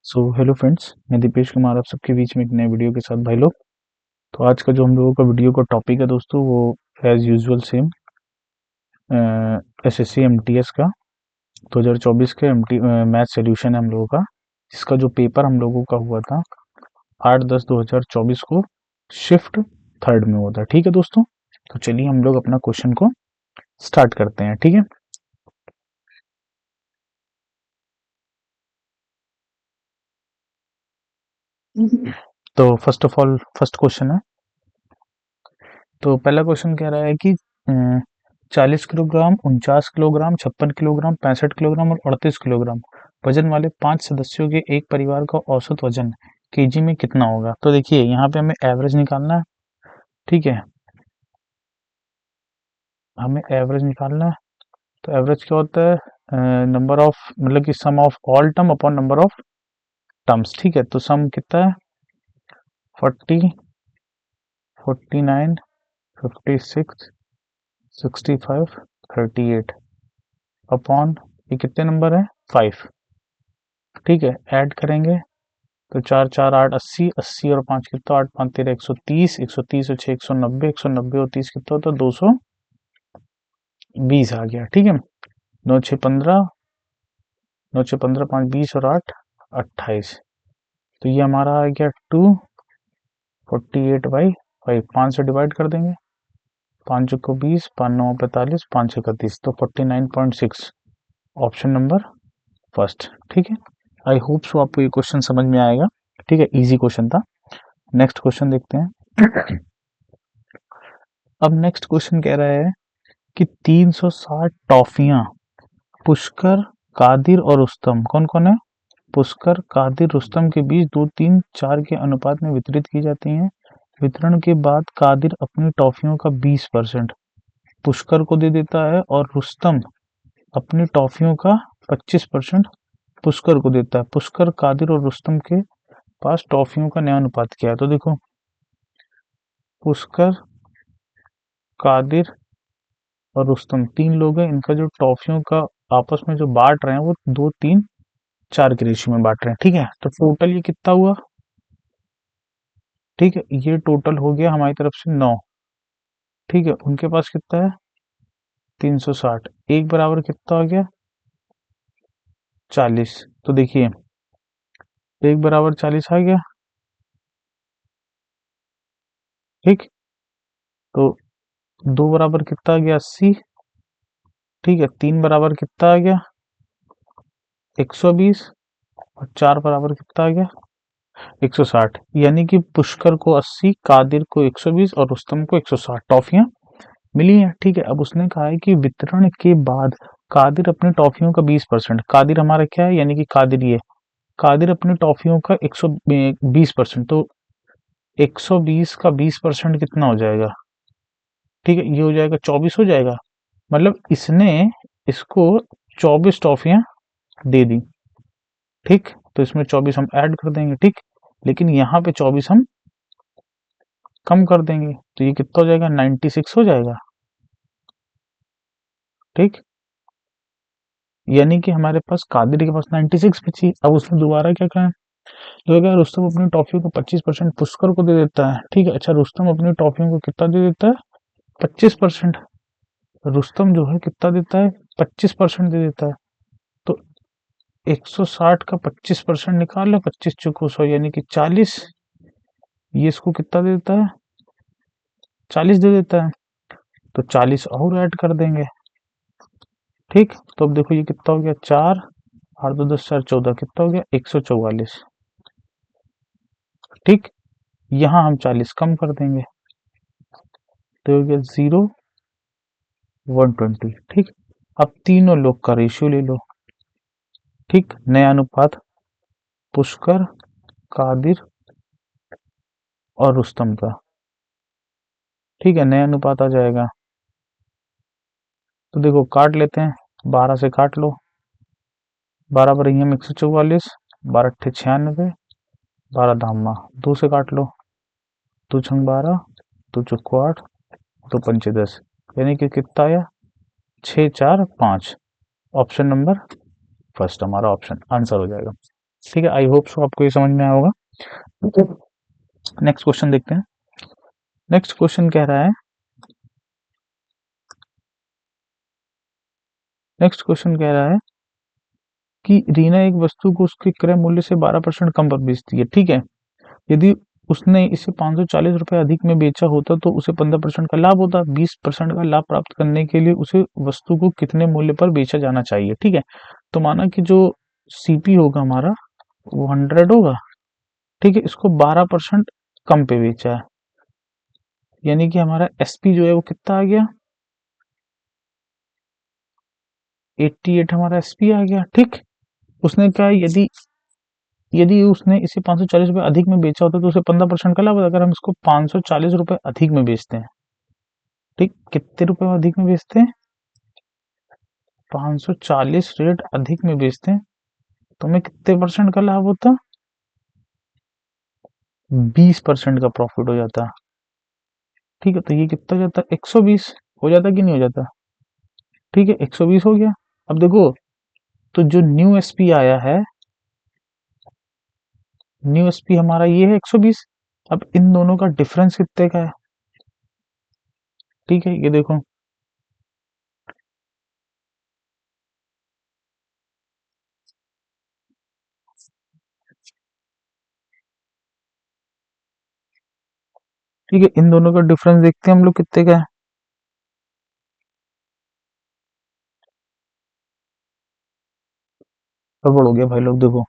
Hello friends, मैं दीपेश कुमार आप सबके बीच में एक नए वीडियो के साथ भाई लोग। तो आज का जो हम लोगों का वीडियो का टॉपिक है दोस्तों, वो as usual same SSC MTS का 2024 का एमटी मैथ सॉल्यूशन है हम लोगों का, जिसका जो पेपर हम लोगों का हुआ था 8/10/2024 को शिफ्ट थर्ड में हुआ था। ठीक है दोस्तों, तो चलिए हम लोग अपना क्वेश्चन को स्टार्ट करते हैं। ठीक है, तो first of all first question है। तो पहला क्वेश्चन कह रहा है कि 40 किलोग्राम, 49 किलोग्राम, 56 किलोग्राम, 65 किलोग्राम और 38 किलोग्राम वजन वाले 5 सदस्यों के एक परिवार का औसत वजन केजी में कितना होगा। तो देखिए यहाँ पे हमें एवरेज निकालना है। ठीक है, हमें एवरेज निकालना है। तो एवरेज क्या होता है, नंबर ऑफ मतलब कि sum of all term upon number of terms. ठीक है, तो सम कितना है 40, 49, 56, 65, 38 अपॉन ये कितने नंबर है 5। ठीक है, ऐड करेंगे तो 4 4 8 80, 80 और 5 कितना, 8 5 13 130, 130 और 6 190, 190 और 30 कितना होता है 220 आ गया। ठीक है, 9 6 15, 9 6 15 5 20 और 8 28। तो ये हमारा आ गया 248/5। 5 से डिवाइड कर देंगे, 5 को 20, 5 9 45, 5 31, तो 49.6 ऑप्शन नंबर फर्स्ट। ठीक है, आई होप सो आपको ये क्वेश्चन समझ में आएगा। ठीक है, इजी क्वेश्चन था। नेक्स्ट क्वेश्चन देखते हैं। अब नेक्स्ट क्वेश्चन कह रहा है कि 360 टॉफियां पुष्कर, कादिर और रुस्तम, कौन कौन है, पुष्कर, कादिर, रुस्तम के बीच 2 3 4 के अनुपात में वितरित की जाती हैं। वितरण के बाद कादिर अपनी टॉफियों का 20% पुष्कर को दे देता है और रुस्तम अपनी टॉफियों का 25% पुष्कर को देता है। पुष्कर, कादिर और रुस्तम के पास टॉफियों का नया अनुपात क्या है। तो देखो, पुष्कर, कादिर और रुस्तम 3 लोग हैं, इनका जो टॉफियों का आपस में जो बांट रहे हैं वो 2 3 4 के रेशियो में बांट रहे हैं। ठीक है, तो टोटल ये कितना हुआ। ठीक है, ये टोटल हो गया हमारी तरफ से 9। ठीक है, उनके पास कितना है 360, एक बराबर कितना हो गया 40। तो देखिए एक बराबर 40 आ गया। ठीक, तो दो बराबर कितना आ गया 80। ठीक है, तीन बराबर कितना आ गया 120 और चार बराबर कितना आ गया 160। यानी कि पुष्कर को 80, कादिर को 120 और रुस्तम को 160 टॉफियां मिली हैं। ठीक है, अब उसने कहा है कि वितरण के बाद कादिर अपनी टॉफियों का 20%, कादिर हमारा क्या है यानी कि कादिर, ये कादिर अपनी टॉफियों का 120%, तो 120 का 20% कितना हो जाएगा। ठीक है, ये हो जाएगा 24 हो जाएगा। मतलब इसने इसको 24 टॉफियां दे दी। ठीक, तो इसमें 24 हम ऐड कर देंगे। ठीक, लेकिन यहाँ पे 24 हम कम कर देंगे, तो ये कितना हो जाएगा 96 हो जाएगा। ठीक, यानी कि हमारे पास कादिर के पास 96 बची। अब उसने दोबारा क्या कहा, तो क्या रुस्तम अपनी टॉफियों को 25% पुष्कर को दे देता है। ठीक है, अच्छा रुस्तम अपनी टॉफियों को कितना दे देता है 25%। रुस्तम जो है कितना देता है 25% दे देता है। तो 160 का 25% निकाल लो, 25 चुको 100 यानी कि 40। ये इसको कितना दे देता है 40 दे देता है, तो 40 और ऐड कर देंगे। ठीक, तो अब देखो ये कितना हो गया 4 8 2 10 4 14 कितना हो गया 144। ठीक, यहाँ हम 40 कम कर देंगे, तो हो गया 0 120। ठीक, अब तीनों लोग का रेशियो ले लो। ठीक, नया अनुपात पुष्कर, कादिर और रुस्तम का। ठीक है, नया अनुपात आ जाएगा। तो देखो काट लेते हैं, 12 से काट लो, 12 पर हम 144, 12 अट्ठे 96, 12 धामा 2 से काट लो, 2 छंग 12, 2 चुक्को 8, 2 पंचे 10, यानी कि कितना आया 6 4 5। ऑप्शन नंबर फर्स्ट हमारा ऑप्शन आंसर हो जाएगा। ठीक है, आई होप सो आपको ये समझ में आया होगा। नेक्स्ट क्वेश्चन देखते हैं। नेक्स्ट क्वेश्चन कह रहा है, नेक्स्ट क्वेश्चन कह रहा है कि रीना एक वस्तु को उसके क्रय मूल्य से 12% कम पर बेचती है। ठीक है, यदि उसने इसे 540 रुपए अधिक में बेचा होता तो उसे 15% का लाभ होता। 20% का लाभ प्राप्त करने के लिए उसे वस्तु को कितने मूल्य पर बेचा जाना चाहिए। ठीक है, तो माना कि जो सीपी होगा हमारा वो 100 होगा। ठीक है, इसको 12% कम पे बेचा है, यानी कि हमारा एसपी जो है वो कितना आ गया, 88 हमारा एसपी आ गया। ठीक, उसने कहा यदि यदि उसने इसे 540 रुपए अधिक में बेचा होता तो उसे 15% का लाभ होता। अगर हम इसको 540 रुपए अधिक में बेचते हैं, ठीक, कितने रुपए अधिक में बेचते हैं, 540 रेट अधिक में बेचते हैं, तो हमें कितने परसेंट का लाभ होता, 20% का प्रॉफिट हो जाता। ठीक है, तो ये कितना हो जाता, 120 हो जाता कि नहीं हो जाता। ठीक है, 120 हो गया। अब देखो, तो जो न्यू एसपी आया है, न्यू एसपी हमारा ये है 120। अब इन दोनों का डिफरेंस कितने का है। ठीक है, ये देखो, ठीक है, इन दोनों का डिफरेंस देखते हैं हम लोग कितने का है। गड़बड़ हो गया भाई लोग, देखो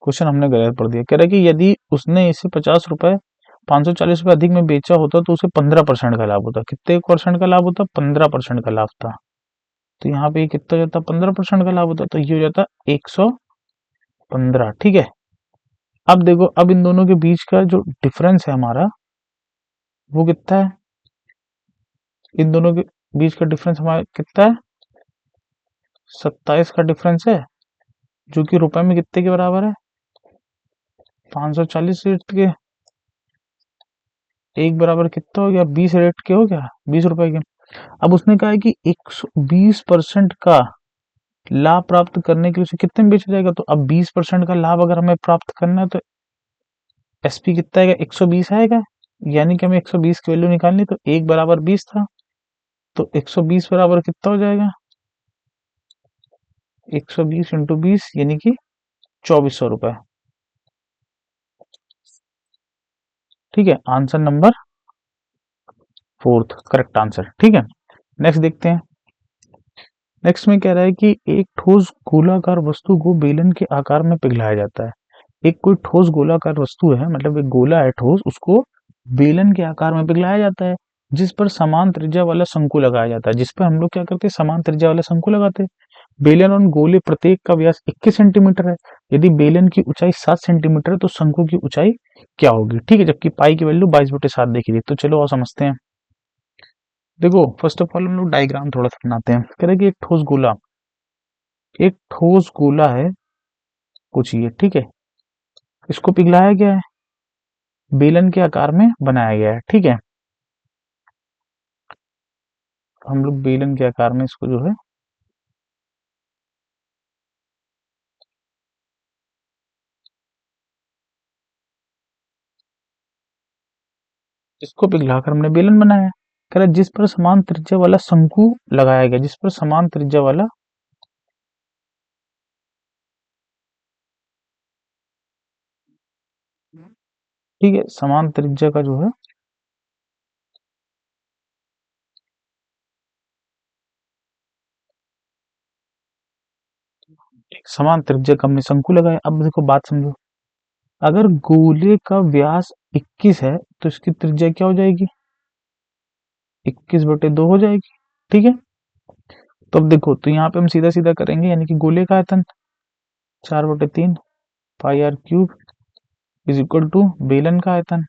क्वेश्चन हमने गलत पढ़ दिया। कह रहा है कि यदि उसने इसे 50 रुपए 540 रुपए अधिक में बेचा होता तो उसे 15% का लाभ होता। कितने परसेंट का लाभ होता, 15% का लाभ था। तो यहाँ पे कितना हो जाता, 15% का लाभ होता, तो ये हो जाता 115। ठीक है, अब देखो, अब इन दोनों के बीच का जो डिफरेंस है हमारा वो कितना है, इन दोनों के बीच का डिफरेंस हमारा कितना है, 27 का डिफरेंस है, जो कि रुपए में कितने के बराबर है, 540 रेट के एक बराबर कितना हो गया, 20 रेट के हो गया, 20 रुपए के। अब उसने कहा है कि 120% का लाभ प्राप्त करने के लिए उसे कितने में बेचा जाएगा। तो अब 20% का लाभ अगर हमें प्राप्त करना है तो एसपी कितना आएगा, 120 आएगा, यानी कि हमें 120 की वैल्यू निकालनी, तो एक बराबर 20 था, तो 120 बराबर कितना हो जाएगा, 120 इंटू 20 यानी कि 2400 रुपए। ठीक है, answer number fourth correct answer. ठीक है, नेक्स्ट देखते हैं। नेक्स्ट में कह रहा है कि एक ठोस गोलाकार वस्तु को बेलन के आकार में पिघलाया जाता है। एक कोई ठोस गोलाकार वस्तु है, मतलब एक गोला है ठोस, उसको बेलन के आकार में पिघलाया जाता है, जिस पर समान त्रिज्या वाला शंकु लगाया जाता है। जिस पर हम लोग क्या करते हैं, समान त्रिज्या वाला शंकु लगाते हैं। बेलन और गोले प्रत्येक का व्यास 21 सेंटीमीटर है। यदि बेलन की ऊंचाई 7 सेंटीमीटर है तो शंकु की ऊंचाई क्या होगी। ठीक है, जबकि पाई की वैल्यू 22/7 देखी थी। तो चलो और समझते हैं। देखो, फर्स्ट ऑफ ऑल हम लोग डायग्राम थोड़ा सा बनाते हैं। कह रहे हैं कि एक ठोस गोला है कुछ ये, ठीक है, इसको पिघलाया गया है, बेलन के आकार में बनाया गया है। ठीक है, हम लोग बेलन के आकार में इसको जो है इसको पिघलाकर हमने बेलन बनाया है। कह रहा है जिस पर समान त्रिज्या वाला शंकु लगाया गया, जिस पर समान त्रिज्या वाला, ठीक है, समान त्रिज्या का जो है, समान त्रिज्या का हमने शंकु लगाया। अब देखो बात समझो, अगर गोले का व्यास 21 है तो इसकी त्रिज्या क्या हो जाएगी, 21/2 हो जाएगी। ठीक है, तो अब देखो, तो यहाँ पे हम सीधा सीधा करेंगे, यानी कि गोले का आयतन 4/3 pi r cube is equal to बेलन का आयतन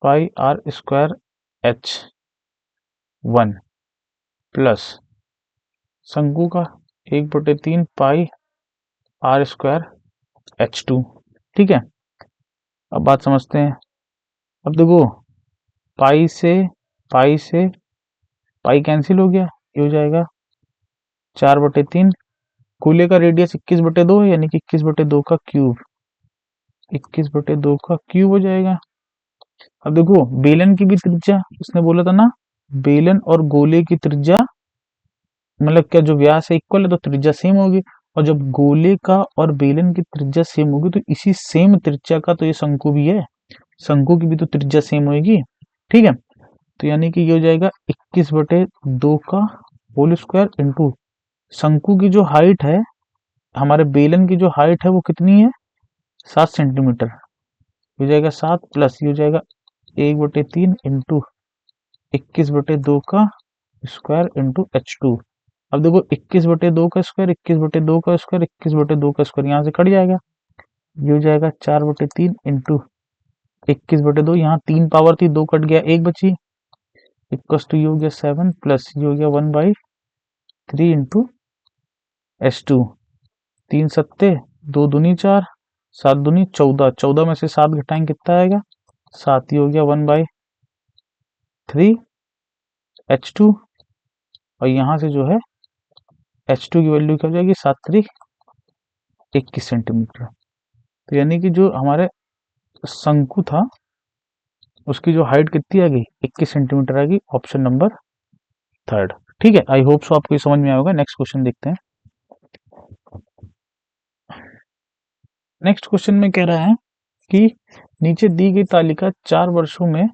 pi r square h 1 plus शंकु का 1/3 पाई आर स्क्वायर H2। ठीक है, अब बात समझते हैं। अब देखो, पाई से पाई से पाई कैंसिल हो गया, ये हो जाएगा 4/3। गोले का रेडियस 21/2 है, यानी कि 21/2 का क्यूब, 21/2 का क्यूब हो जाएगा। अब देखो बेलन की भी त्रिज्या उसने बोला था ना, बेलन और गोले की त्रिज्या मतलब क्या, जो व्यास है इक्वल है तो त्रिज्या सेम होगी, और जब गोले का और बेलन की त्रिज्या सेम होगी तो इसी सेम त्रिज्या का तो ये शंकु भी है, शंकु की भी तो त्रिज्या सेम होगी। ठीक है, तो यानी कि ये हो जाएगा 21/2 का होल स्क्वायर इंटू शंकु की जो हाइट है, हमारे बेलन की जो हाइट है वो कितनी है, 7 सेंटीमीटर, हो जाएगा 7 प्लस ये हो जाएगा 1/3 इंटू 21/2 का स्क्वायर इंटू H2। अब देखो 21/2 का स्क्वायर, 21/2 का स्क्वायर, 21/2 का स्क्वायर यहाँ से कट जाएगा, ये हो जाएगा 4/3 इंटू 21/2, यहाँ 3 पावर थी, 2 कट गया, 1 बची, इक्वस टू ये हो गया 7 प्लस ये हो गया 1/3 इंटू H2। 3 सत्ते 2 दूनी 4, 7 दूनी 14, 14 में से 7 घटाएंगे कितना आएगा 7, ये हो गया 1/3 H2, और यहाँ से जो है H2 की वैल्यू क्या हो जाएगी 7×3 21 सेंटीमीटर। तो यानी कि जो हमारे शंकु था उसकी जो हाइट कितनी आ गई 21 सेंटीमीटर आ गई, ऑप्शन नंबर थर्ड। ठीक है, आई होप सो आपको ये समझ में आया होगा। नेक्स्ट क्वेश्चन देखते हैं। नेक्स्ट क्वेश्चन में कह रहा है कि नीचे दी गई तालिका 4 वर्षों में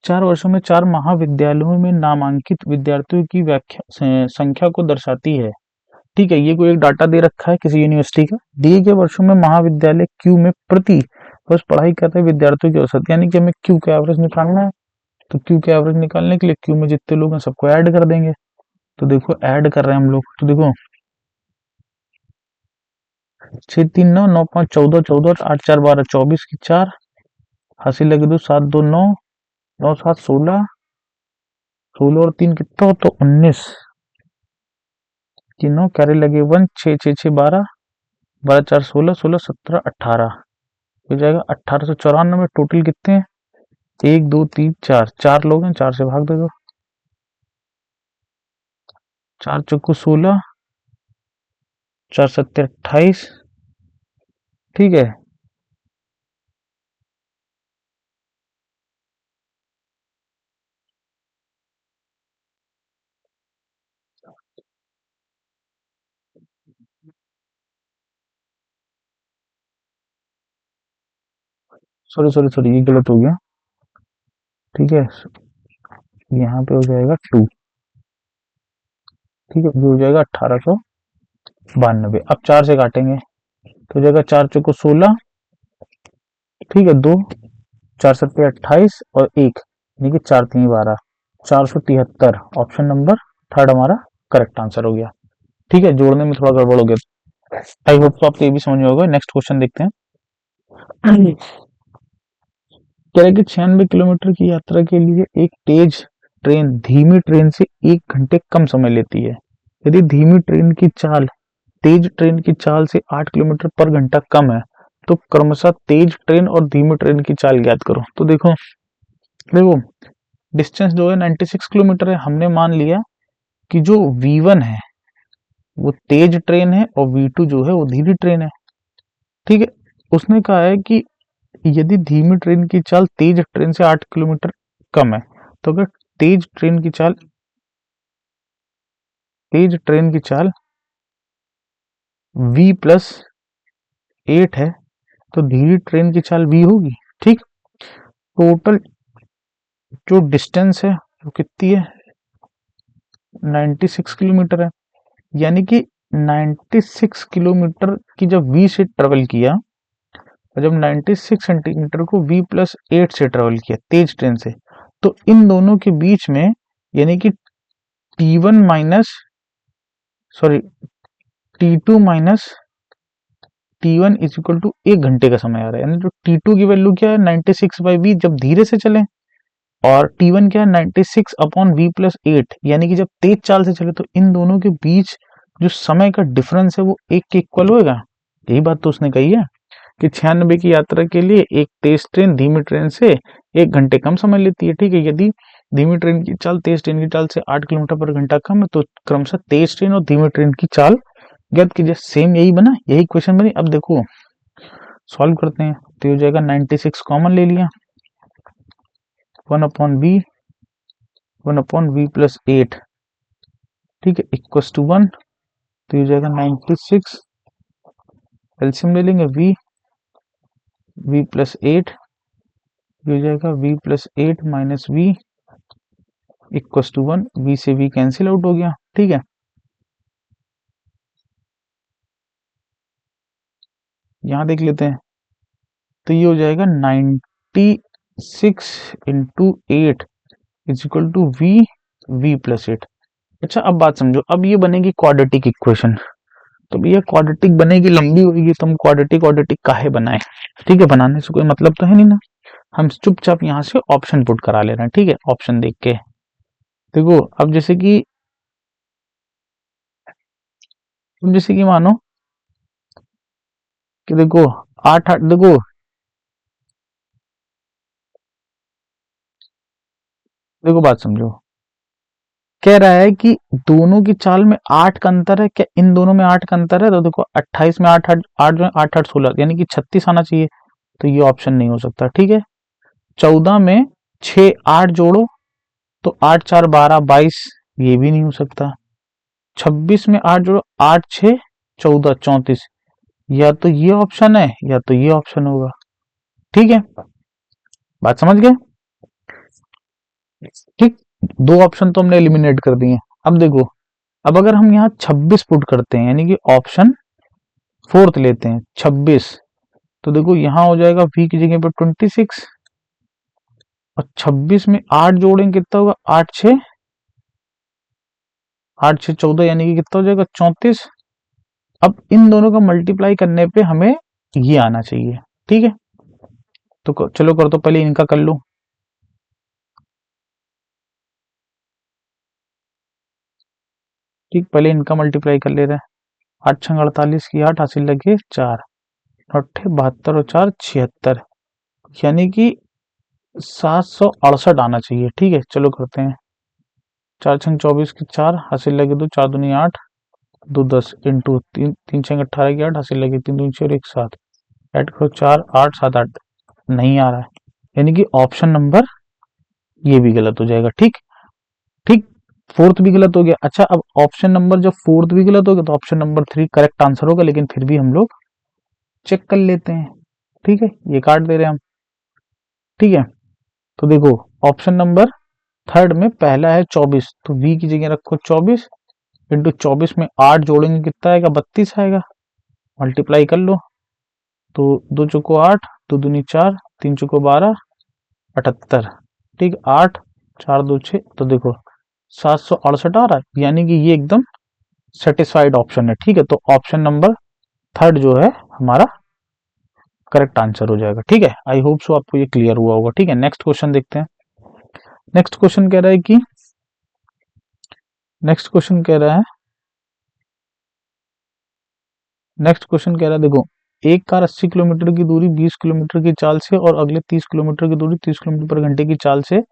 4 महाविद्यालयों में नामांकित विद्यार्थियों की व्याख्या संख्या को दर्शाती है। ठीक है, ये कोई एक डाटा दे रखा है किसी यूनिवर्सिटी का, दिए गए वर्षों में महाविद्यालय क्यू में प्रति वर्ष पढ़ाई कर रहे विद्यार्थियों की औसत, यानी कि हमें क्यू का एवरेज निकालना है। तो क्यू का एवरेज निकालने के लिए क्यू में जितने लोग हैं सबको ऐड कर देंगे। तो देखो ऐड कर रहे हैं हम लोग, तो देखो 6 3 9 9 5 14 14 8 4 12 24 की 4, हंसी लगे 2 7 2 9 9 7 16, 16 और 3 कितना हो तो 19, तीनों कैरी लगे 1 6 6 6 12 12 4 16 16 17 18, हो जाएगा 1894। टोटल कितने हैं 1 2 3 4, 4 लोग हैं, 4 से भाग दे दो, 4 चौको 16, 4 सत्ते 28। ठीक है, सॉरी सॉरी सॉरी ये गलत हो गया। ठीक है, यहाँ पे हो जाएगा 2। ठीक है, ये हो जाएगा 1892। अब 4 से काटेंगे तो हो जाएगा 4 चौको 16, ठीक है 2, 4 सत्ते 28 और 1, यानी कि 4 3 12, 473। ऑप्शन नंबर थर्ड हमारा करेक्ट आंसर हो गया। ठीक है, जोड़ने में थोड़ा गड़बड़ हो गया, आई होप तो आपको ये भी समझ में होगा। नेक्स्ट क्वेश्चन देखते हैं। कह रहे कि 96 किलोमीटर की यात्रा के लिए एक तेज ट्रेन धीमी ट्रेन से 1 घंटे कम समय लेती है। यदि धीमी ट्रेन की चाल तेज ट्रेन की चाल से 8 किलोमीटर पर घंटा कम है तो क्रमशः तेज ट्रेन और धीमी ट्रेन की चाल ज्ञात करो। तो देखो देखो डिस्टेंस जो है 96 किलोमीटर है, हमने मान लिया कि जो V1 है वो तेज ट्रेन है और V2 जो है वो धीमी ट्रेन है। ठीक है, उसने कहा है कि यदि धीमी ट्रेन की चाल तेज ट्रेन से 8 किलोमीटर कम है, तो अगर तेज ट्रेन की चाल V+8 है तो धीमी ट्रेन की चाल V होगी। ठीक, टोटल जो डिस्टेंस है वो कितनी है 96 किलोमीटर है, यानी कि 96 किलोमीटर की जब V से ट्रेवल किया, जब 96 सेंटीमीटर को V+8 से ट्रेवल किया तेज ट्रेन से, तो इन दोनों के बीच में यानी कि T1 minus sorry T2 minus T1 is equal to 1 घंटे का समय आ रहा है। यानी जो T2 की वैल्यू क्या है 96/V जब धीरे से चले, और T1 क्या है 96/V+8 यानी कि जब तेज चाल से चले, तो इन दोनों के बीच जो समय का डिफरेंस है वो 1 के इक्वल होगा। यही बात तो उसने कही है कि 96 की यात्रा के लिए एक तेज ट्रेन धीमी ट्रेन से 1 घंटे कम समय लेती है। ठीक है, यदि धीमी ट्रेन की चाल तेज ट्रेन की चाल से 8 किलोमीटर पर घंटा कम है, तो क्रमशः तेज ट्रेन और धीमी ट्रेन की चाल ज्ञात कीजिए। सेम यही बना, यही क्वेश्चन बनी। अब देखो सॉल्व करते हैं, तो हो जाएगा 96 कॉमन ले लिया, 1/v प्लस 8, ठीक है, इक्वस टू 1, तो हो जाएगा 96, एलसीएम ले लेंगे, v प्लस 8, हो जाएगा v plus 8 minus v equals to 1, v से v कैंसिल आउट हो गया, ठीक है। यहां देख लेते हैं, तो ये हो जाएगा 96 into 8 is equal to v plus 8। अच्छा अब बात समझो, अब ये बनेगी क्वाड्रेटिक इक्वेशन, तो ये क्वाड्रेटिक बनेगी, लंबी होगी, तो हम क्वाड्रेटिक काहे बनाए, ठीक है, बनाने से कोई मतलब तो है नहीं ना, हम चुपचाप यहाँ से ऑप्शन पुट करा ले रहे हैं, ठीक है। ऑप्शन देख के देखो, अब जैसे कि मानो कि देखो 8 देखो बात समझो, कह रहा है कि दोनों की चाल में 8 का अंतर है, क्या इन दोनों में 8 का अंतर है, तो देखो 28 में 8 8 जो 8 8 16 यानी कि 36 आना चाहिए, तो ये ऑप्शन नहीं हो सकता, ठीक है। 14 में 6 8 जोड़ो तो 8 4 12 22, ये भी नहीं हो सकता। 26 में 8 जोड़ो 8 6 14 34, या तो ये ऑप्शन है या तो ये ऑप्शन होगा, ठीक है, बात समझ गए, ठीक। दो ऑप्शन तो हमने एलिमिनेट कर दिए। अब देखो, अब अगर हम यहाँ 26 पुट करते हैं, यानी कि ऑप्शन फोर्थ लेते हैं 26, तो देखो यहाँ हो जाएगा v की जगह पर 26 और 26 में 8 जोड़ेंगे कितना होगा, 8 6 14, यानी कि कितना हो जाएगा 34। अब इन दोनों का मल्टीप्लाई करने पे हमें ये आना चाहिए, ठीक है। तो चलो कर दो, पहले इनका कर लो, ठीक, पहले इनका मल्टीप्लाई कर ले रहे हैं। 8 छंग 48 की 8 हासिल लगे 4, 72 और 4 76, यानी कि 768 आना चाहिए, ठीक है। चलो करते हैं, 4 छंग 24 की 4 हासिल लगे 2, 4 दूनी 8, 2 10 इंटू 3 छंग 18 की 8 हासिल लगे 3 दूनी 6 और 1 7, ऐड करो 4 8 7 8, नहीं आ रहा है, यानी कि ऑप्शन नंबर ये भी गलत हो जाएगा, ठीक ठीक, फोर्थ भी गलत हो गया। अच्छा अब ऑप्शन नंबर जब फोर्थ भी गलत हो गया, तो ऑप्शन नंबर 3 करेक्ट आंसर होगा, लेकिन फिर भी हम लोग चेक कर लेते हैं, ठीक है, ये काट दे रहे हैं हम, ठीक है। तो देखो ऑप्शन नंबर थर्ड में पहला है 24, तो v की जगह रखो 24 इंटू 24 में 8 जोड़ेंगे कितना आएगा, 32 आएगा, मल्टीप्लाई कर लो, तो 2 चौको 8, 2 दूनी 4, 3 चौको 12, 78, ठीक, 8 4 2 6, तो देखो 768 आ रहा है, यानी कि ये एकदम सेटिस्फाइड ऑप्शन है, ठीक है। तो ऑप्शन नंबर थर्ड जो है हमारा करेक्ट आंसर हो जाएगा, ठीक है। आई होप सो आपको ये क्लियर हुआ होगा, ठीक है। नेक्स्ट क्वेश्चन देखते हैं। नेक्स्ट क्वेश्चन कह रहा है कि नेक्स्ट क्वेश्चन कह रहा है नेक्स्ट क्वेश्चन कह रहा है, देखो एक कार 80 किलोमीटर की दूरी 20 किलोमीटर की चाल से और अगले 30 किलोमीटर की दूरी 30 किलोमीटर पर घंटे की चाल से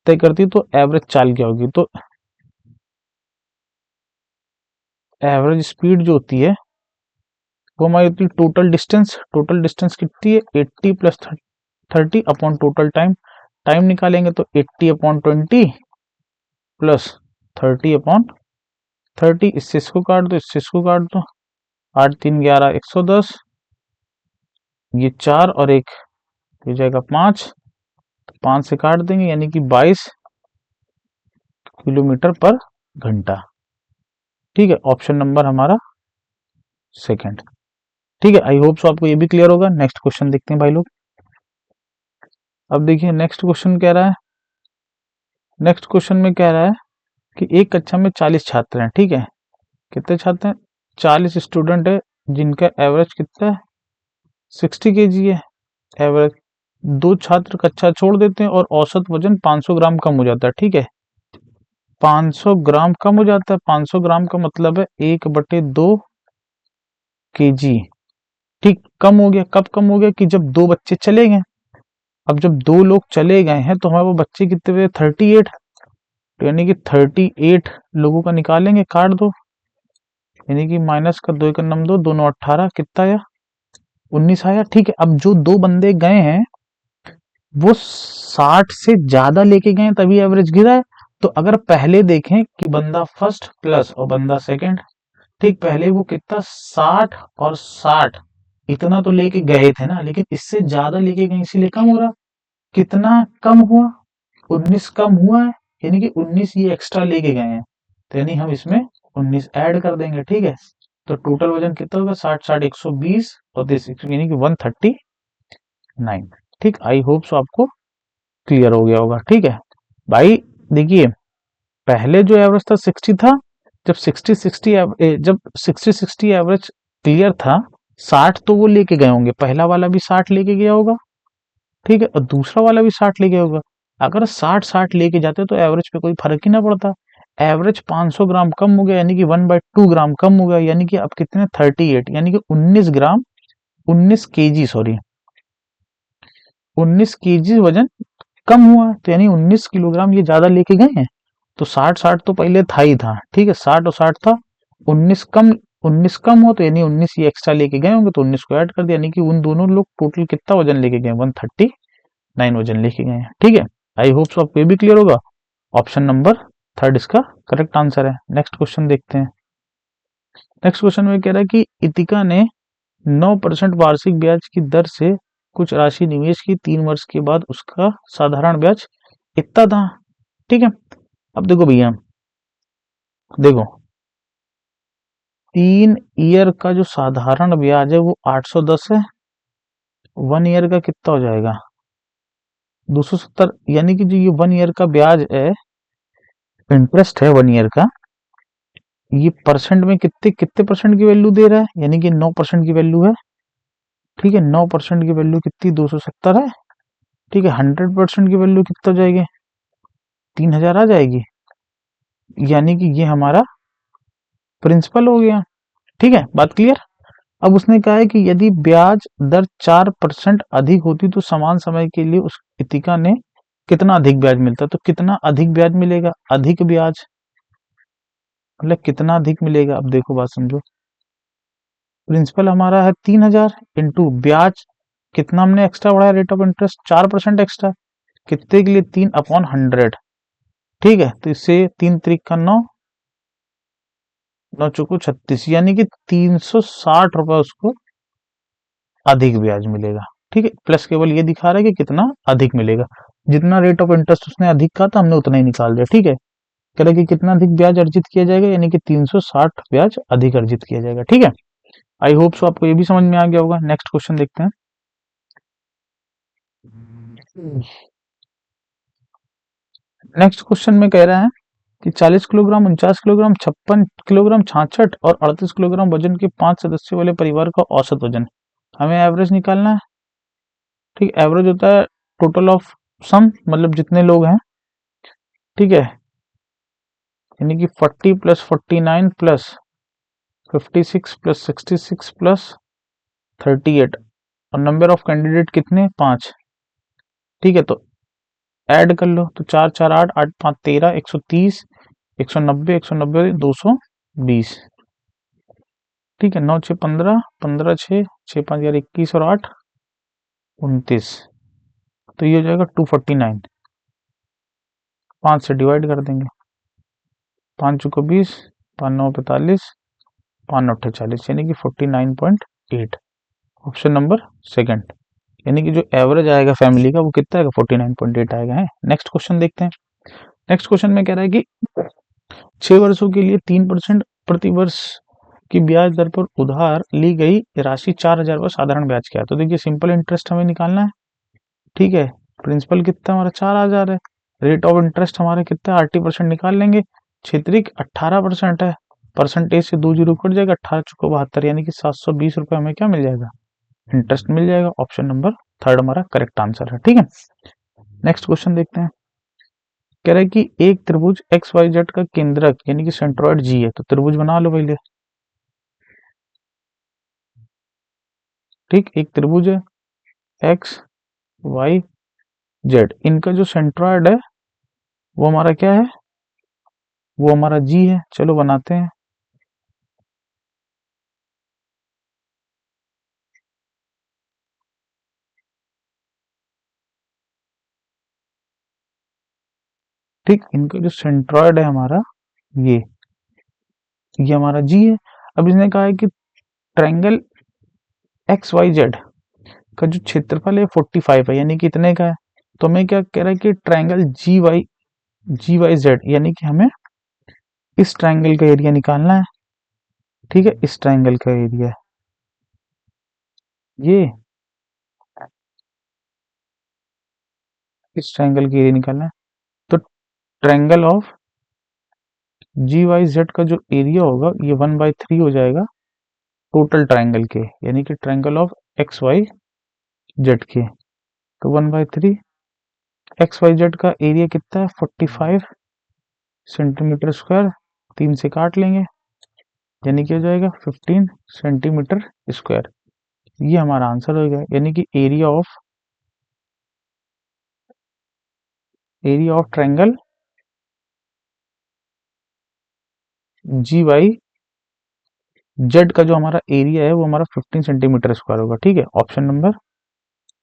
तय करती है, तो एवरेज चाल क्या होगी, तो एवरेज स्पीड जो होती है वो हमारी होती है टोटल डिस्टेंस कितनी है 80 plus 30 upon total time, time निकालेंगे तो 80 अपॉन 20 प्लस 30 अपॉन 30, इससे इसको काट दो, इससे इसको काट दो, 8 3 11 110, ये 4 और 1 हो जाएगा 5, तो 5 से काट देंगे, यानी कि 22 किलोमीटर पर घंटा, ठीक है। ऑप्शन नंबर हमारा सेकंड, ठीक है। आई होप सो आपको ये भी क्लियर होगा। नेक्स्ट क्वेश्चन देखते हैं भाई लोग। अब देखिए नेक्स्ट क्वेश्चन कह रहा है, नेक्स्ट क्वेश्चन में कह रहा है कि एक कक्षा में 40 छात्र हैं, ठीक है, कितने छात्र हैं, 40 स्टूडेंट है, जिनका एवरेज कितना है 60 केजी है एवरेज। दो छात्र कक्षा छोड़ देते हैं और औसत वजन 500 ग्राम कम हो जाता है, ठीक है, 500 ग्राम कम हो जाता है, 500 ग्राम का मतलब है 1/2 केजी, ठीक, कम हो गया, कब कम हो गया कि जब दो बच्चे चले गए। अब जब दो लोग चले गए हैं तो हमारे वो बच्चे कितने हुए 38, तो यानी कि 38 लोगों का निकालेंगे, काट दो, यानी कि माइनस का 2 का नम 2, दोनों 18, कितना आया 19 आया। ठीक है, अब जो दो बंदे गए हैं वो 60 से ज्यादा लेके गए तभी एवरेज गिरा है। तो अगर पहले देखें कि बंदा फर्स्ट प्लस और बंदा सेकंड, ठीक पहले वो कितना 60 और 60 इतना तो लेके गए थे ना, लेकिन इससे ज्यादा लेके गए इसीलिए कम हो रहा। कितना कम हुआ, 19 कम हुआ है, यानी कि 19 ये एक्स्ट्रा लेके गए हैं, तो यानी हम इसमें 19 ऐड कर देंगे। ठीक है, तो टोटल वजन कितना होगा 60 60 120 और दिस यानी कि 139। ठीक, आई होप सो आपको क्लियर हो गया होगा। ठीक है भाई, देखिए पहले जो एवरेज था 60 था, जब 60 एवरेज क्लियर था, 60 तो वो लेके गए होंगे, पहला वाला भी 60 लेके गया होगा, ठीक है, और दूसरा वाला भी 60 लेके होगा। अगर 60 लेके जाते तो एवरेज पे कोई फर्क ही ना पड़ता। एवरेज 500 ग्राम कम हो गया, यानी कि 1/2 ग्राम कम हो गया, यानी कि अब कितने 38, यानी कि 19 ग्राम, 19 केजी, सॉरी 19 केजी वजन कम हुआ, तो यानी 19 किलोग्राम ये ज्यादा लेके गए हैं। तो 60 तो पहले था ही था, ठीक है, 60 और 60 था, 19 कम, 19 कम हो तो यानी 19 ये एक्स्ट्रा लेके गए होंगे, तो 19 को ऐड कर दिया, यानी कि उन दोनों लोग टोटल कितना वजन लेके गए 139 वजन लेके गए हैं। ठीक है, आई होप सो आपको ये भी क्लियर होगा। ऑप्शन नंबर थर्ड इसका करेक्ट आंसर है। नेक्स्ट क्वेश्चन देखते हैं। नेक्स्ट क्वेश्चन में कह रहा है कि इतिका ने 9% वार्षिक ब्याज की दर से कुछ राशि निवेश की, 3 वर्ष के बाद उसका साधारण ब्याज इतना था। ठीक है, अब देखो भैया, देखो 3 ईयर का जो साधारण ब्याज है वो 810 है, 1 ईयर का कितना हो जाएगा 270, यानी कि जो ये 1 ईयर का ब्याज है, इंटरेस्ट है 1 ईयर का, ये परसेंट में कितने कितने परसेंट की वैल्यू दे रहा है, यानी कि 9% की वैल्यू है। ठीक है, 9% की वैल्यू कितनी 270 है। ठीक है, 100% की वैल्यू कितना हो जाएगी 3000 आ जाएगी, यानी कि ये हमारा प्रिंसिपल हो गया। ठीक है, बात क्लियर। अब उसने कहा है कि यदि ब्याज दर 4% अधिक होती तो समान समय के लिए उस इतिका ने कितना अधिक ब्याज मिलता, तो कितना अधिक ब्याज मिलेगा, अधिक ब्याज मतलब कितना अधिक मिलेगा। अब देखो बात समझो, प्रिंसिपल हमारा है 3000 इंटू ब्याज कितना हमने एक्स्ट्रा बढ़ाया, रेट ऑफ इंटरेस्ट 4% एक्स्ट्रा, कितने के लिए 3/100। ठीक है, तो इससे 3 3 का 9, 9 चौको 36, यानी कि 360 रुपए उसको अधिक ब्याज मिलेगा। ठीक है, प्लस केवल ये दिखा रहा है कि कितना अधिक मिलेगा, जितना रेट ऑफ इंटरेस्ट उसने अधिक कहा था हमने उतना ही निकाल दिया। ठीक है, कह रहा है कि कितना अधिक ब्याज अर्जित किया जाएगा, यानी कि 360 ब्याज अधिक अर्जित किया जाएगा। ठीक है, आई होप सो आपको ये भी समझ में आ गया होगा। नेक्स्ट क्वेश्चन देखते हैं। नेक्स्ट क्वेश्चन में कह रहा है कि 40 किलोग्राम, 49 किलोग्राम, 56 किलोग्राम, 66 और 38 किलोग्राम वजन के 5 सदस्यों वाले परिवार का औसत वजन, हमें एवरेज निकालना है। ठीक, एवरेज होता है टोटल ऑफ सम, मतलब जितने लोग हैं। ठीक है, यानी कि 40 प्लस 49 प्लस 56 प्लस 66 प्लस 38, और नंबर ऑफ कैंडिडेट कितने 5। ठीक है, तो ऐड कर लो, तो 4 4 8 8 5 13, 130, 190, 190 220। ठीक है, 9 6 15, 15 6 6 5 11 21 और 8 29, तो ये हो जाएगा 249। 5 से डिवाइड कर देंगे, 5 चौको 20, 5 9 45, 5 9 40, यानी कि 49.8, ऑप्शन नंबर सेकंड। यानी कि जो एवरेज आएगा फैमिली का वो कितना आएगा 49.8 आएगा है। नेक्स्ट क्वेश्चन देखते हैं। नेक्स्ट क्वेश्चन में कह रहा है कि 6 वर्षों के लिए 3% प्रति वर्ष की ब्याज दर पर उधार ली गई राशि 4000 पर साधारण ब्याज क्या है। तो देखिए सिंपल इंटरेस्ट हमें निकालना है। ठीक है, प्रिंसिपल कितना हमारा 4000 है, रेट ऑफ इंटरेस्ट हमारा कितना 80% निकाल लेंगे, क्षेत्रिक 18% है, परसेंटेज से 2 जीरो कट जाएगा, 18 चौको 72, यानी कि 720 रुपए हमें क्या मिल जाएगा, इंटरेस्ट मिल जाएगा। ऑप्शन नंबर थर्ड हमारा करेक्ट आंसर है। ठीक है, नेक्स्ट क्वेश्चन देखते हैं। कह रहा है कि एक त्रिभुज एक्स वाई जेड का केंद्रक यानी कि सेंट्रॉइड जी है, तो त्रिभुज बना लो पहले। ठीक, एक त्रिभुज है एक्स वाई जेड, इनका जो सेंट्रॉइड है वो हमारा क्या है वो हमारा जी है। चलो बनाते हैं। ठीक, इनका जो सेंट्रॉइड है हमारा, ये ये हमारा जी है। अब इसने कहा है कि ट्रायंगल एक्स वाई जेड का जो क्षेत्रफल है 45 है, यानी कि इतने का है। तो हमें क्या कह रहा है कि ट्रायंगल जी वाई जेड, यानी कि हमें इस ट्रायंगल का एरिया निकालना है। ठीक है, इस ट्रायंगल का एरिया ये, इस ट्रायंगल का एरिया निकालना है। तो triangle of G Y Z का जो एरिया होगा ये 1/3 हो जाएगा टोटल ट्रायंगल के, यानी कि triangle of X Y Z के। तो 1/3 एक्स वाई जेड का एरिया कितना है, 45 सेंटीमीटर स्क्वायर। 3 से काट लेंगे, यानी कि हो जाएगा 15 सेंटीमीटर स्क्वायर। ये हमारा आंसर हो गया, यानी कि area of triangle G Y Z का जो हमारा एरिया है वो हमारा 15 सेंटीमीटर स्क्वायर होगा। ठीक है, ऑप्शन नंबर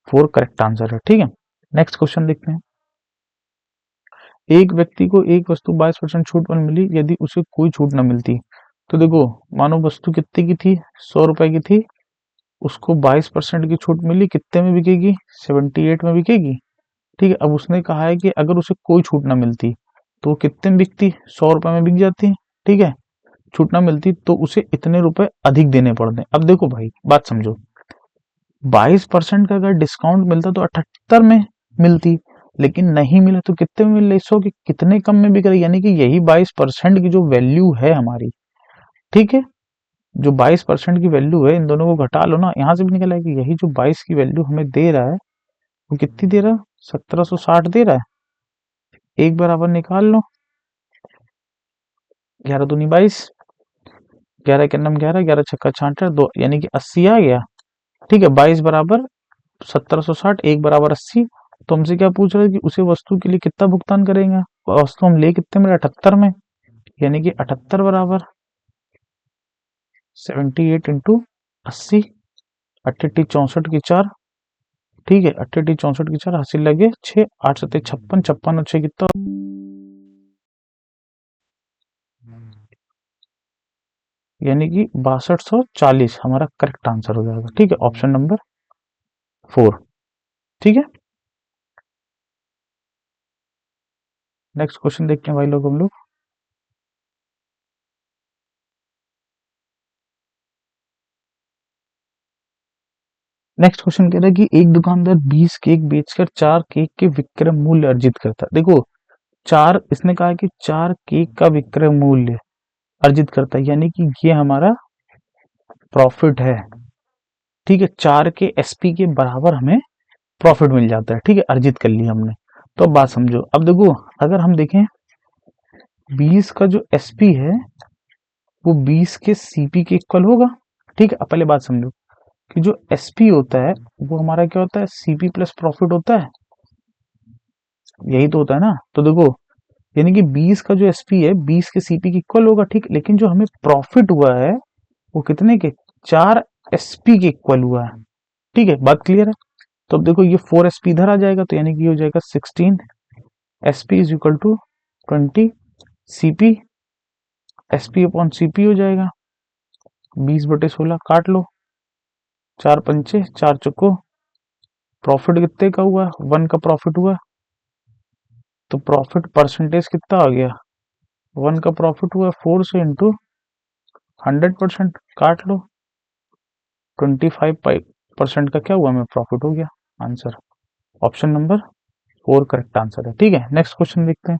4 करेक्ट आंसर है। ठीक है, नेक्स्ट क्वेश्चन देखते हैं। एक व्यक्ति को एक वस्तु 22% छूट पर मिली यदि उसे कोई छूट न मिलती। तो देखो, मानो वस्तु कितने की थी, 100 रुपए की थी, उसको 22% की छूट मिली, कितने में बिकेगी, 78 में बिकेगी। ठीक है, अब उसने कहा है कि अगर उसे कोई छूट ना मिलती तो वो कितने में बिकती, 100 रुपए में बिक जाती। ठीक है, छूट ना मिलती तो उसे इतने रुपए अधिक देने पड़ते। अब देखो भाई, बात समझो, 22% का अगर डिस्काउंट मिलता तो 78 में मिलती, लेकिन नहीं मिला तो कितने में मिल रही, 100 की कितने कम में बिक रही, यानी कि यही 22% की जो वैल्यू है हमारी। ठीक है, जो 22% की वैल्यू है, इन दोनों को घटा लो ना, यहां से भी निकल आएगी यही जो 22 की वैल्यू हमें दे रहा है वो कितनी दे रहा है, 1760 दे रहा है। एक बराबर निकाल लो, 11 दूनी 22, 11 के नम 11, 11 छक्का 66, दो यानी कि 80 आ गया। ठीक है, 22 बराबर 1760, एक बराबर 80। तो हमसे क्या पूछ रहा है कि उसे वस्तु के लिए कितना भुगतान करेंगे, वस्तु हम ले कितने में, 78 में, यानी कि 78 बराबर 78 इंटू 80, 88 64 की 4। ठीक है, 88 64 की 4, हासिल लगे 6, 8 सत्ते 56, 56 और 6 कितना, यानी कि 6240 हमारा करेक्ट आंसर हो जाएगा। ठीक है, ऑप्शन नंबर 4। ठीक है, नेक्स्ट क्वेश्चन देखते हैं भाई लोग हम लोग। नेक्स्ट क्वेश्चन कह रहा है कि एक दुकानदार 20 केक बेचकर 4 केक के विक्रय मूल्य अर्जित करता है। देखो, चार, इसने कहा कि 4 केक का विक्रय मूल्य अर्जित करता है, यानी कि ये हमारा प्रॉफिट है। ठीक है, 4 के एसपी के बराबर हमें प्रॉफिट मिल जाता है। ठीक है, अर्जित कर लिया हमने। तो अब बात समझो, अब देखो, अगर हम देखें 20 का जो एसपी है वो 20 के सीपी के इक्वल होगा। ठीक है, अब पहले बात समझो कि जो एसपी होता है वो हमारा क्या होता है, सीपी प्लस प्रॉफिट होता है, यही तो होता है ना। तो देखो, यानी कि 20 का जो एसपी है 20 के सीपी के इक्वल होगा। ठीक, लेकिन जो हमें प्रॉफिट हुआ है वो कितने के, 4 एसपी के इक्वल हुआ है। ठीक है, बात क्लियर है। तो अब देखो, ये 4 एसपी इधर आ जाएगा, तो यानी कि हो जाएगा 16 SP is equal to 20 CP, SP upon CP हो जाएगा। 20/16 काट लो, 4 पंचे 4 चुको, प्रॉफिट कितने का हुआ, 1 का प्रॉफिट हुआ। तो प्रॉफिट परसेंटेज कितना आ गया, 1 का प्रॉफिट हुआ 4 से इंटू 100%, काट लो, 25% का क्या हुआ, हमें प्रॉफिट हो गया। Answer option number 4 correct answer है। ठीक है, नेक्स्ट क्वेश्चन देखते हैं।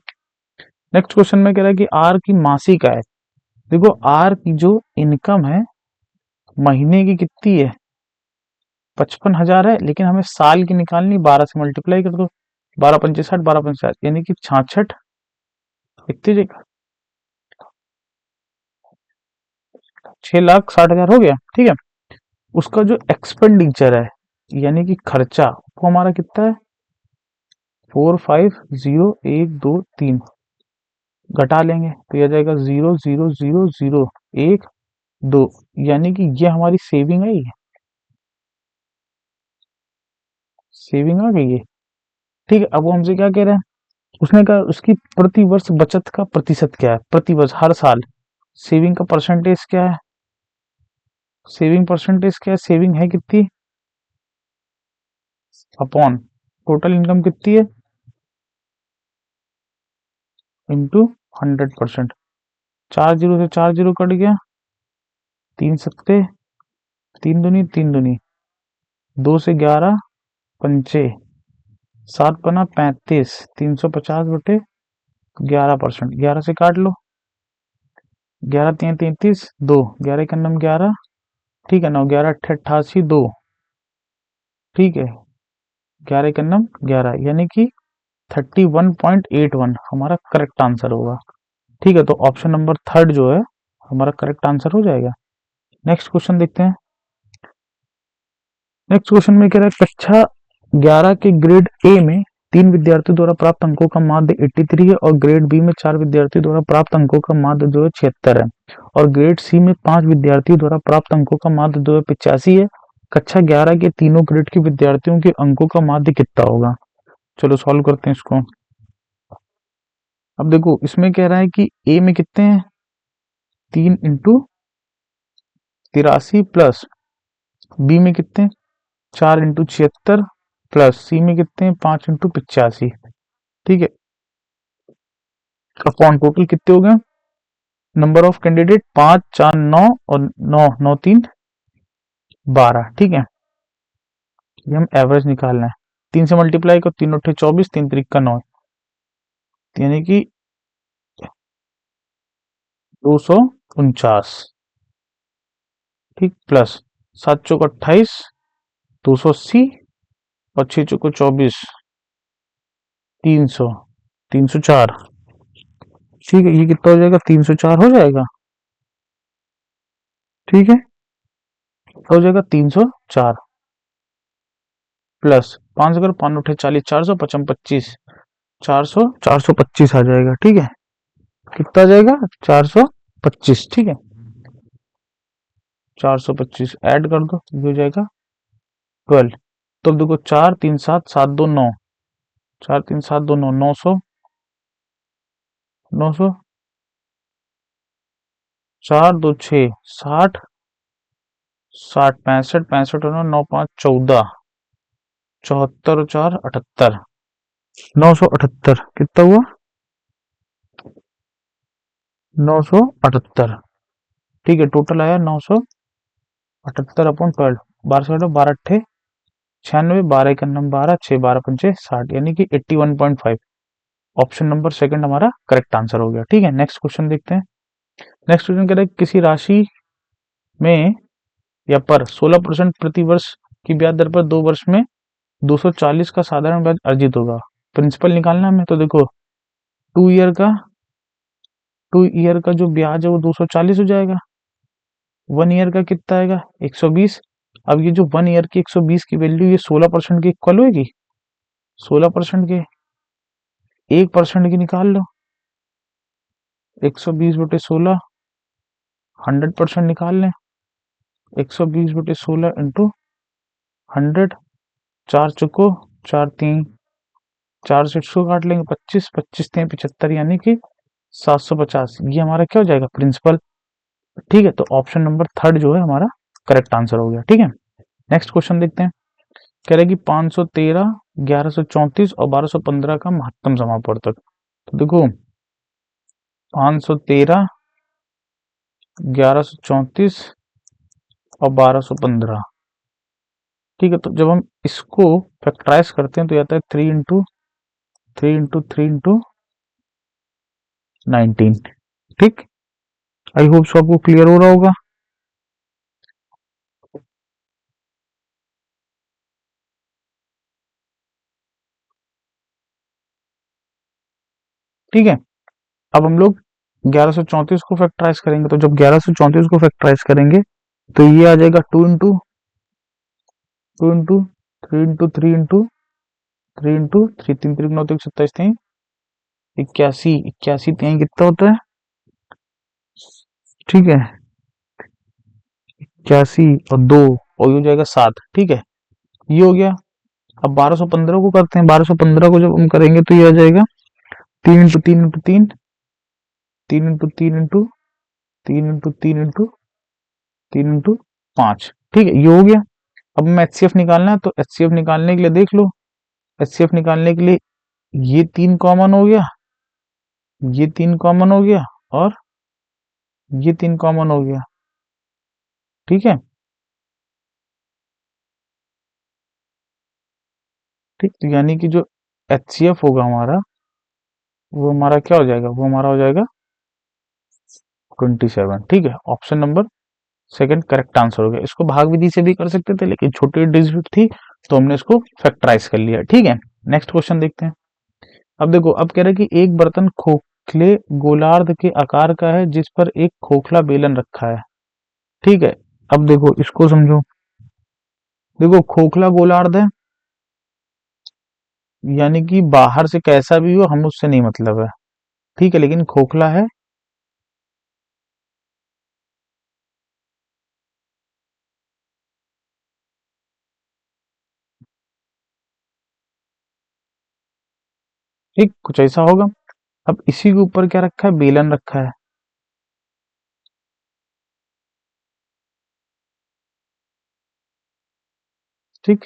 नेक्स्ट क्वेश्चन में कह रहा है कि आर की मासिक आय, देखो आर की जो इनकम है महीने की कितनी है, 55,000 है, लेकिन हमें साल की निकालनी, 12 से मल्टीप्लाई कर दो, 12 पंचे 60, 12 पंचे 60, यानी कि 66, इतनी जगह 6,60,000 हो गया। ठीक है, उसका जो एक्सपेंडिचर है यानी कि खर्चा वो हमारा कितना है, 4 5 0 1 2 3, घटा लेंगे तो यह जाएगा 0 0 0 0 1 2, यानी कि ये हमारी सेविंग है, ये सेविंग आ गई है। ठीक है, अब वो हमसे क्या कह रहा है, उसने कहा उसकी प्रति वर्ष बचत का प्रतिशत क्या है, प्रति वर्ष हर साल सेविंग का परसेंटेज क्या है, सेविंग परसेंटेज क्या है, सेविंग है कितनी अपॉन टोटल इनकम कितनी है इंटू 100%। 4 जीरो से 4 जीरो कट गया, 3 सत्ते 3 दूनी 2 से 11 पंचे 7 पना 35, 350/11%, 11 से काट लो, 11 3 33 2, 11 11 ठीक है, 9 11 8 88 2, ठीक है, 11 11 यानी कि 31.81 हमारा करेक्ट आंसर होगा। ठीक है, तो ऑप्शन नंबर थर्ड जो है हमारा करेक्ट आंसर हो जाएगा। नेक्स्ट क्वेश्चन देखते हैं। नेक्स्ट क्वेश्चन में कह रहा है कक्षा 11 के ग्रेड ए में 3 विद्यार्थियों द्वारा प्राप्त अंकों का माध्य 83 है और ग्रेड बी में 4 विद्यार्थियों द्वारा प्राप्त अंकों का माध्य जो है 76 है और ग्रेड सी में 5 विद्यार्थियों द्वारा प्राप्त अंकों का माध्य जो है 85 है। कक्षा 11 के तीनों ग्रेड के विद्यार्थियों के अंकों का माध्य कितना होगा। चलो सॉल्व करते हैं इसको। अब देखो इसमें कह रहा है कि ए में कितने हैं 3 × 83 प्लस बी में कितने 4 × 76 प्लस सी में कितने हैं 5 × 85। ठीक है, अपॉन टोटल कितने हो गए नंबर ऑफ कैंडिडेट 5 4 9 और 9 9 3 12। ठीक है, ये हम एवरेज निकालना है, 3 से मल्टीप्लाई करो 3 × 8 = 24, 3 × 3 = 9, यानी कि 249। ठीक, प्लस 7 × 28 280 और 6 × 24 300 304। ठीक है, ये कितना हो जाएगा 304 हो जाएगा। ठीक है, हो जाएगा 304 प्लस 5 अगर 5 उठे 40 400 55 25 400 आ जाएगा। ठीक है, कितना आ जाएगा 425। ठीक है, 425 ऐड कर दो, ये हो जाएगा 12। तो अब देखो 4 3 7 7 2 9, 4 3 7 2 9 900 900 4 2 6 60 60 65 65 और 9 5 14 74 और 4 78 978 कितना हुआ 978। ठीक है, टोटल आया 978/12, 12 96, 12 6 12 पंचे 60, यानी कि 81.5। ऑप्शन नंबर सेकंड हमारा करेक्ट आंसर हो गया। ठीक है, नेक्स्ट क्वेश्चन देखते हैं। नेक्स्ट क्वेश्चन कह रहा है किसी राशि में या पर 16% प्रति वर्ष की ब्याज दर पर 2 वर्ष में 240 का साधारण ब्याज अर्जित होगा। प्रिंसिपल निकालना है हमें, तो देखो 2 ईयर का जो ब्याज है वो 240 हो जाएगा। 1 ईयर का कितना आएगा 120। अब ये जो 1 ईयर की 120 की वैल्यू ये 16% की इक्वल होगी, 16% के 1% की निकाल लो, 120/16 100% निकाल लें, 120/16 इंटू 100, 4 चुको 4 3 4 से इसको काट लेंगे 25 25 3 75, यानी कि 750। ये हमारा क्या हो जाएगा प्रिंसिपल। ठीक है, तो ऑप्शन नंबर थर्ड जो है हमारा करेक्ट आंसर हो गया। ठीक है, नेक्स्ट क्वेश्चन देखते हैं। कह रहे हैं कि 513 1134 और 1215 का महत्तम समापवर्तक। तो देखो 513 1134 और 1215। ठीक है, तो जब हम इसको फैक्टराइज करते हैं तो आता है 3 × 3 × 3 × 19। ठीक, आई होप सो आपको क्लियर हो रहा होगा। ठीक है, अब हम लोग 1134 को फैक्टराइज करेंगे, तो जब 1134 को फैक्टराइज करेंगे तो ये आ जाएगा 2 × 3 × 3 × 3 × 3 3 3 9 27 81, 81 तिहाई कितना होता है? ठीक है, 81 और 2 और ये हो जाएगा 7। ठीक है, ये हो गया। अब 1215 को करते हैं। 1215 को जब हम करेंगे तो ये आ जाएगा 3 into 3 into 3, 3 into 3 into 3 into 5। ठीक है, ये हो गया। अब हमें एचसीएफ निकालना है, तो एचसीएफ निकालने के लिए देख लो, एचसीएफ निकालने के लिए ये 3 कॉमन हो गया, ये 3 कॉमन हो गया और ये 3 कॉमन हो गया। ठीक है, ठीक, तो यानी कि जो एचसीएफ होगा हमारा, वो हमारा क्या हो जाएगा? वो हमारा हो जाएगा 27। ठीक है, option number second correct answer हो गया। इसको भाग विधि से भी कर सकते थे, लेकिन छोटी डिजिट थी तो हमने इसको फैक्टराइज कर लिया। ठीक है, नेक्स्ट क्वेश्चन देखते हैं। अब देखो, अब कह रहे हैं कि एक बर्तन खोखले गोलार्ध के आकार का है जिस पर एक खोखला बेलन रखा है। ठीक है, अब देखो इसको समझो। देखो, खोखला गोलार्ध है, यानी कि बाहर से कैसा भी हो, हम उससे नहीं मतलब है। ठीक है, लेकिन खोखला है। ठीक, कुछ ऐसा होगा। अब इसी के ऊपर क्या रखा है? बेलन रखा है। ठीक,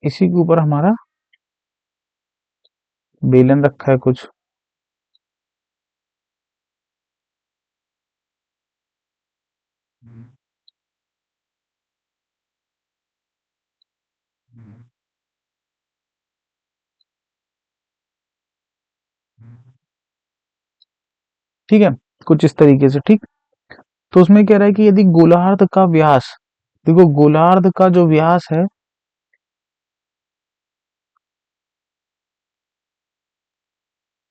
इसी के ऊपर हमारा बेलन रखा है कुछ। ठीक है, कुछ इस तरीके से। ठीक, तो उसमें कह रहा है कि यदि गोलार्ध का व्यास, देखो गोलार्ध का जो व्यास है,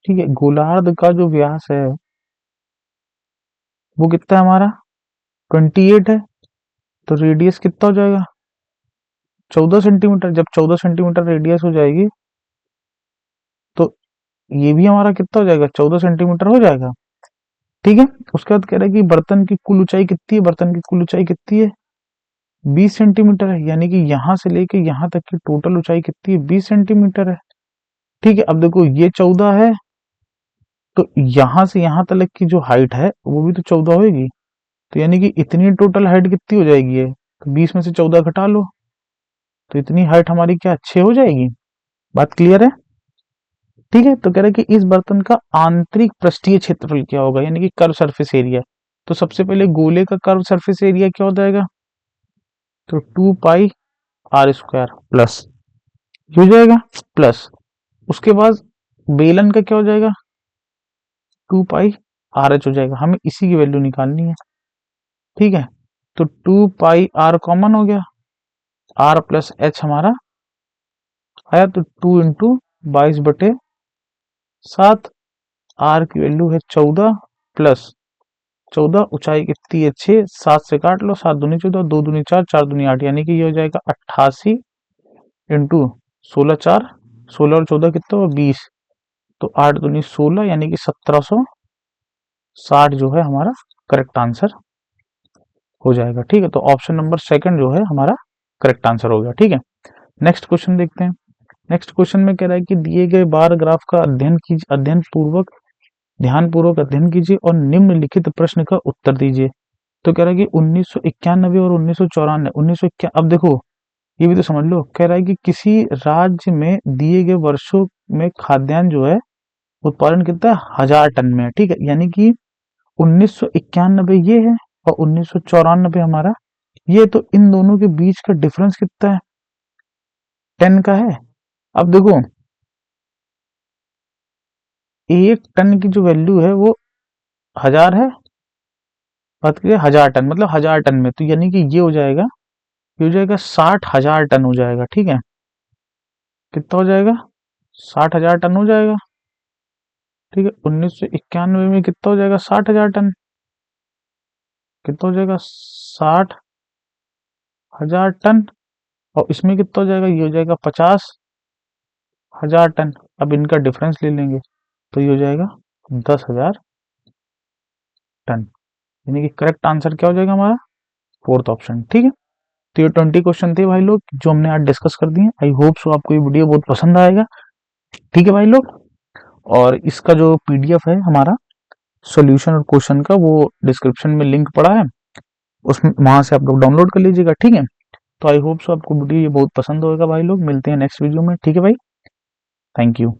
ठीक है, गोलार्ध का जो व्यास है वो कितना है हमारा? 28 है। तो रेडियस कितना हो जाएगा? 14 सेंटीमीटर। जब 14 सेंटीमीटर रेडियस हो जाएगी, तो ये भी हमारा कितना हो जाएगा? 14 सेंटीमीटर हो जाएगा। ठीक है, उसके बाद कह रहा है कि बर्तन की कुल ऊंचाई कितनी है? बर्तन की कुल ऊंचाई कितनी है? 20 सेंटीमीटर है, यानी कि यहां से लेके यहां तक की टोटल ऊंचाई कितनी है? 20 सेंटीमीटर है। ठीक है, अब देखो ये 14 है, तो यहां से यहां तक की जो हाइट है वो भी तो 14 होगी। तो यानी कि इतनी टोटल हाइट कितनी हो जाएगी? है तो 20 में से 14 घटा लो, तो इतनी हाइट हमारी क्या 6 हो जाएगी? बात क्लियर है? ठीक है, तो कह रहा है कि इस बर्तन का आंतरिक पृष्ठीय क्षेत्रफल क्या होगा, यानी कि कर्व सरफेस एरिया। तो सबसे पहले गोले का कर्व सरफेस एरिया क्या हो जाएगा? तो 2 पाई r² प्लस, ये हो जाएगा प्लस। उसके बाद बेलन का क्या हो जाएगा? 2 पाई r h हो जाएगा। हमें इसी की वैल्यू निकालनी है। ठीक है, तो 2 पाई r कॉमन हो गया, r प्लस h हमारा आया, तो 2 इंटू 22/7। r की वैल्यू है 14 प्लस 14, ऊंचाई कितनी है? 6, 7 से काट लो, 7 दूनी 14, 2 दूनी 4, 4 दूनी 8, यानी कि ये हो जाएगा 88 इंटू 16, 4, 16 और 14 कितना हुआ? 20। तो 8 दूनी 16, यानी कि 1760 जो है हमारा करेक्ट आंसर हो जाएगा। ठीक है, तो ऑप्शन नंबर सेकंड जो है हमारा करेक्ट आंसर हो गया। ठीक है, नेक्स्ट क्वेश्चन देखते हैं। नेक्स्ट क्वेश्चन में कह रहा है कि दिए गए बार ग्राफ का अध्ययन कीजिए, ध्यान पूर्वक अध्ययन कीजिए और निम्नलिखित प्रश्न का उत्तर दीजिए। तो कह रहा है कि 1991 और 1994, 1991, अब देखो ये भी तो समझ लो। कह रहा है कि किसी राज्य में दिए गए वर्षों में खाद्यान्न जो है उत्पादन कितना है? 1000 टन में है। ठीक है, यानी कि 1991 ये है और 1994 हमारा ये, तो इन दोनों के बीच का डिफरेंस कितना है? 10 का है। अब देखो, 1 टन की जो वैल्यू है वो 1000 है, बात करिए 1000 टन, मतलब 1000 टन में, तो यानी कि ये हो जाएगा, ये हो जाएगा 60,000 टन हो जाएगा। ठीक है, कितना हो जाएगा? 60,000 टन हो जाएगा। ठीक है, 1991 में कितना हो जाएगा? 60,000 टन। कितना हो जाएगा? 60,000 टन। और इसमें कितना हो जाएगा? ये हो जाएगा 50,000 टन। अब इनका डिफरेंस ले लेंगे तो ये हो जाएगा 10,000 टन, यानी कि करेक्ट आंसर क्या हो जाएगा हमारा, फोर्थ ऑप्शन। ठीक है, तो ये 20 क्वेश्चन थे भाई लोग जो हमने आज डिस्कस कर दिए। आई होप सो आपको ये वीडियो बहुत पसंद आएगा। ठीक है भाई लोग, और इसका जो पीडीएफ है हमारा सॉल्यूशन और क्वेश्चन का, वो डिस्क्रिप्शन में लिंक पड़ा है, उसमें वहां से आप लोग डाउनलोड कर लीजिएगा। ठीक है, तो आई होप सो आपको वीडियो ये बहुत पसंद होगा भाई लोग। मिलते हैं नेक्स्ट वीडियो में। ठीक है भाई, थैंक यू।